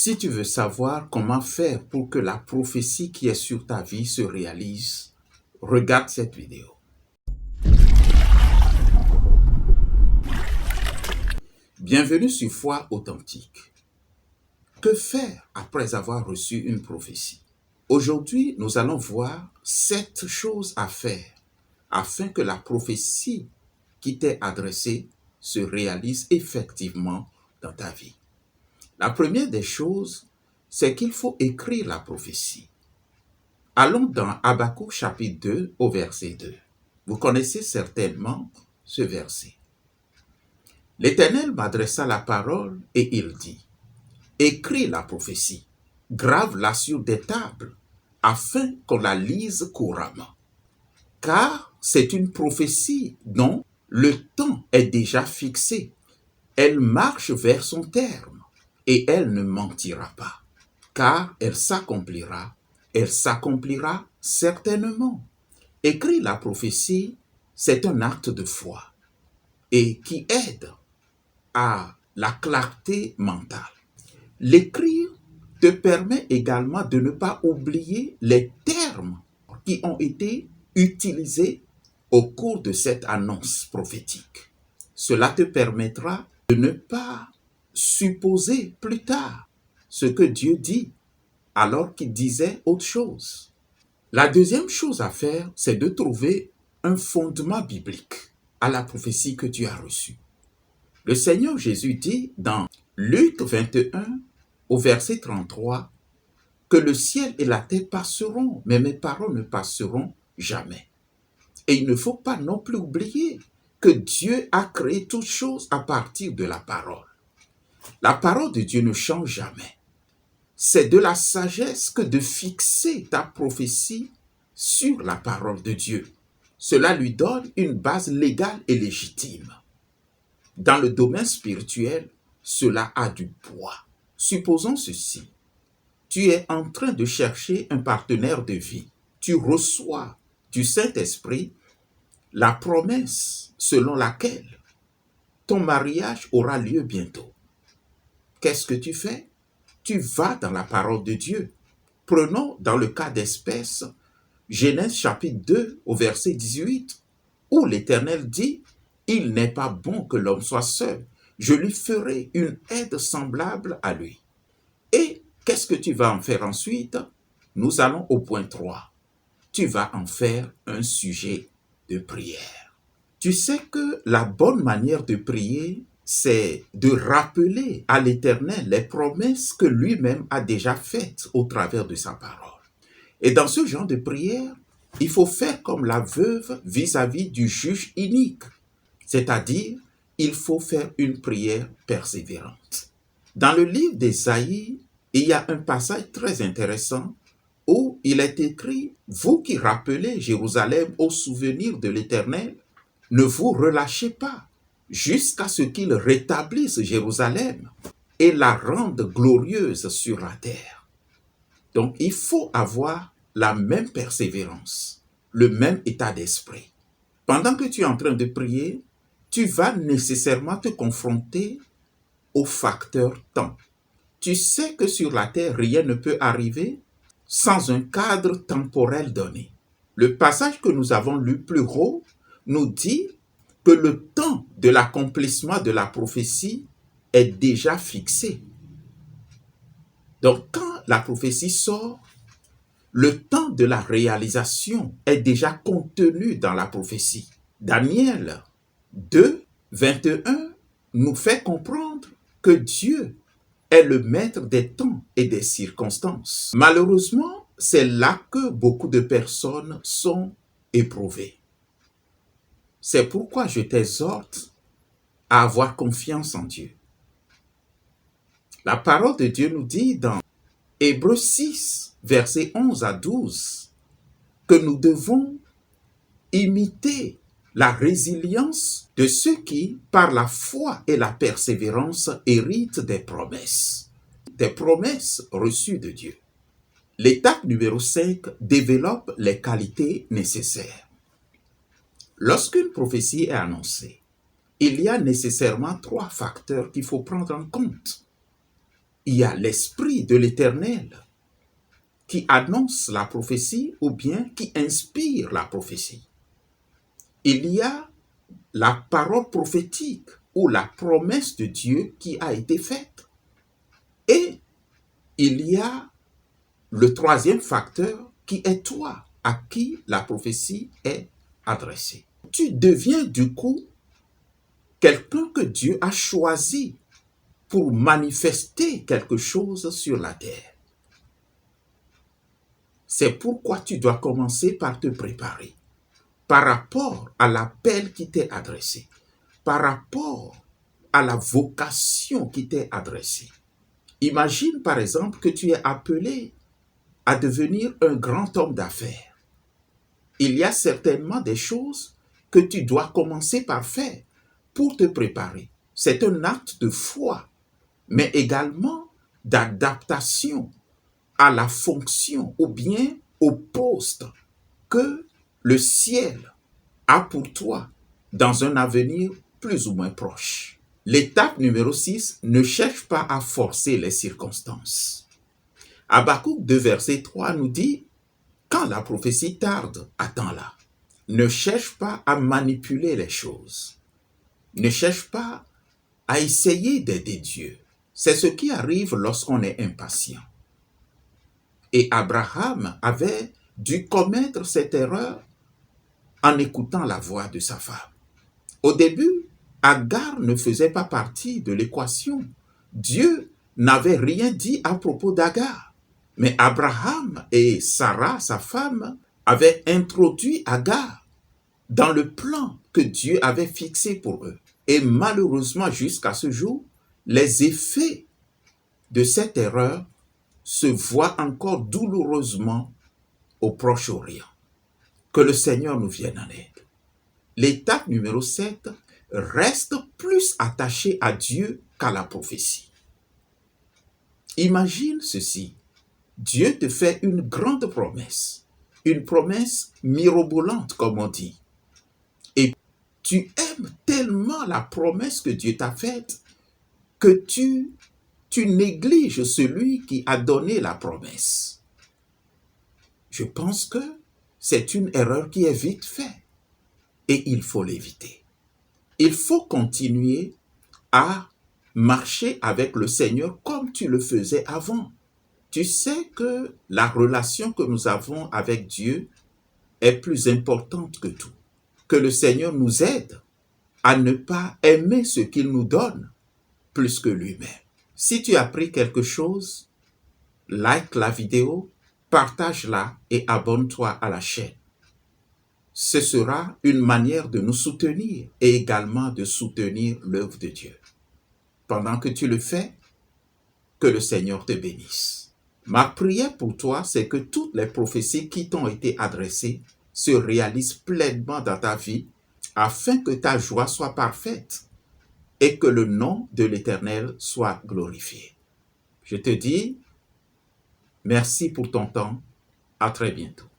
Si tu veux savoir comment faire pour que la prophétie qui est sur ta vie se réalise, regarde cette vidéo. Bienvenue sur Foi Authentique. Que faire après avoir reçu une prophétie? Aujourd'hui, nous allons voir 7 choses à faire afin que la prophétie qui t'est adressée se réalise effectivement dans ta vie. La première des choses, c'est qu'il faut écrire la prophétie. Allons dans Habakkuk chapitre 2 au verset 2. Vous connaissez certainement ce verset. L'Éternel m'adressa la parole et il dit, « Écris la prophétie, grave-la sur des tables, afin qu'on la lise couramment. Car c'est une prophétie dont le temps est déjà fixé. Elle marche vers son terme, et elle ne mentira pas, car elle s'accomplira certainement. » Écrire la prophétie, c'est un acte de foi et qui aide à la clarté mentale. L'écrire te permet également de ne pas oublier les termes qui ont été utilisés au cours de cette annonce prophétique. Cela te permettra de ne pas supposer plus tard ce que Dieu dit alors qu'il disait autre chose. La deuxième chose à faire, c'est de trouver un fondement biblique à la prophétie que tu as reçue. Le Seigneur Jésus dit dans Luc 21 au verset 33 que le ciel et la terre passeront, mais mes paroles ne passeront jamais. Et il ne faut pas non plus oublier que Dieu a créé toutes choses à partir de la parole. La parole de Dieu ne change jamais. C'est de la sagesse que de fixer ta prophétie sur la parole de Dieu. Cela lui donne une base légale et légitime. Dans le domaine spirituel, cela a du poids. Supposons ceci. Tu es en train de chercher un partenaire de vie. Tu reçois du Saint-Esprit la promesse selon laquelle ton mariage aura lieu bientôt. Qu'est-ce que tu fais? Tu vas dans la parole de Dieu. Prenons dans le cas d'espèce Genèse chapitre 2 au verset 18, où l'Éternel dit, « Il n'est pas bon que l'homme soit seul, je lui ferai une aide semblable à lui. » Et qu'est-ce que tu vas en faire ensuite? Nous allons au point 3. Tu vas en faire un sujet de prière. Tu sais que la bonne manière de prier, c'est de rappeler à l'Éternel les promesses que lui-même a déjà faites au travers de sa parole. Et dans ce genre de prière, il faut faire comme la veuve vis-à-vis du juge inique, c'est-à-dire il faut faire une prière persévérante. Dans le livre d'Ésaïe, il y a un passage très intéressant où il est écrit « Vous qui rappelez Jérusalem au souvenir de l'Éternel, ne vous relâchez pas jusqu'à ce qu'il rétablisse Jérusalem et la rende glorieuse sur la terre. » Donc, il faut avoir la même persévérance, le même état d'esprit. Pendant que tu es en train de prier, tu vas nécessairement te confronter au facteur temps. Tu sais que sur la terre, rien ne peut arriver sans un cadre temporel donné. Le passage que nous avons lu plus haut nous dit que le temps de l'accomplissement de la prophétie est déjà fixé. Donc, quand la prophétie sort, le temps de la réalisation est déjà contenu dans la prophétie. Daniel 2, 21 nous fait comprendre que Dieu est le maître des temps et des circonstances. Malheureusement, c'est là que beaucoup de personnes sont éprouvées. C'est pourquoi je t'exhorte à avoir confiance en Dieu. La parole de Dieu nous dit dans Hébreux 6, versets 11 à 12, que nous devons imiter la résilience de ceux qui, par la foi et la persévérance, héritent des promesses reçues de Dieu. L'étape numéro 5 développe les qualités nécessaires. Lorsqu'une prophétie est annoncée, il y a nécessairement 3 facteurs qu'il faut prendre en compte. il y a l'Esprit de l'Éternel qui annonce la prophétie ou bien qui inspire la prophétie. Il y a la parole prophétique ou la promesse de Dieu qui a été faite. Et il y a le troisième facteur qui est toi, à qui la prophétie est adressée. Tu deviens du coup quelqu'un que Dieu a choisi pour manifester quelque chose sur la terre. C'est pourquoi tu dois commencer par te préparer par rapport à l'appel qui t'est adressé, par rapport à la vocation qui t'est adressée. Imagine par exemple que tu es appelé à devenir un grand homme d'affaires. Il y a certainement des choses que tu dois commencer par faire pour te préparer. C'est un acte de foi, mais également d'adaptation à la fonction ou bien au poste que le ciel a pour toi dans un avenir plus ou moins proche. L'étape numéro 6, ne cherche pas à forcer les circonstances. Habakkuk 2, verset 3 nous dit, quand la prophétie tarde, attends-la. Ne cherche pas à manipuler les choses. Ne cherche pas à essayer d'aider Dieu. C'est ce qui arrive lorsqu'on est impatient. Et Abraham avait dû commettre cette erreur en écoutant la voix de sa femme. Au début, Agar ne faisait pas partie de l'équation. Dieu n'avait rien dit à propos d'Agar. Mais Abraham et Sarah, sa femme, avaient introduit Agar dans le plan que Dieu avait fixé pour eux. Et malheureusement, jusqu'à ce jour, les effets de cette erreur se voient encore douloureusement au Proche-Orient. Que le Seigneur nous vienne en aide. L'étape numéro 7, reste plus attaché à Dieu qu'à la prophétie. Imagine ceci, Dieu te fait une grande promesse, une promesse mirobolante comme on dit. Et tu aimes tellement la promesse que Dieu t'a faite que tu négliges celui qui a donné la promesse. Je pense que c'est une erreur qui est vite faite. Et il faut l'éviter. Il faut continuer à marcher avec le Seigneur comme tu le faisais avant. Tu sais que la relation que nous avons avec Dieu est plus importante que tout. Que le Seigneur nous aide à ne pas aimer ce qu'il nous donne plus que lui-même. Si tu as appris quelque chose, like la vidéo, partage-la et abonne-toi à la chaîne. Ce sera une manière de nous soutenir et également de soutenir l'œuvre de Dieu. Pendant que tu le fais, que le Seigneur te bénisse. Ma prière pour toi, c'est que toutes les prophéties qui t'ont été adressées se réalisent pleinement dans ta vie afin que ta joie soit parfaite et que le nom de l'Éternel soit glorifié. Je te dis merci pour ton temps. À très bientôt.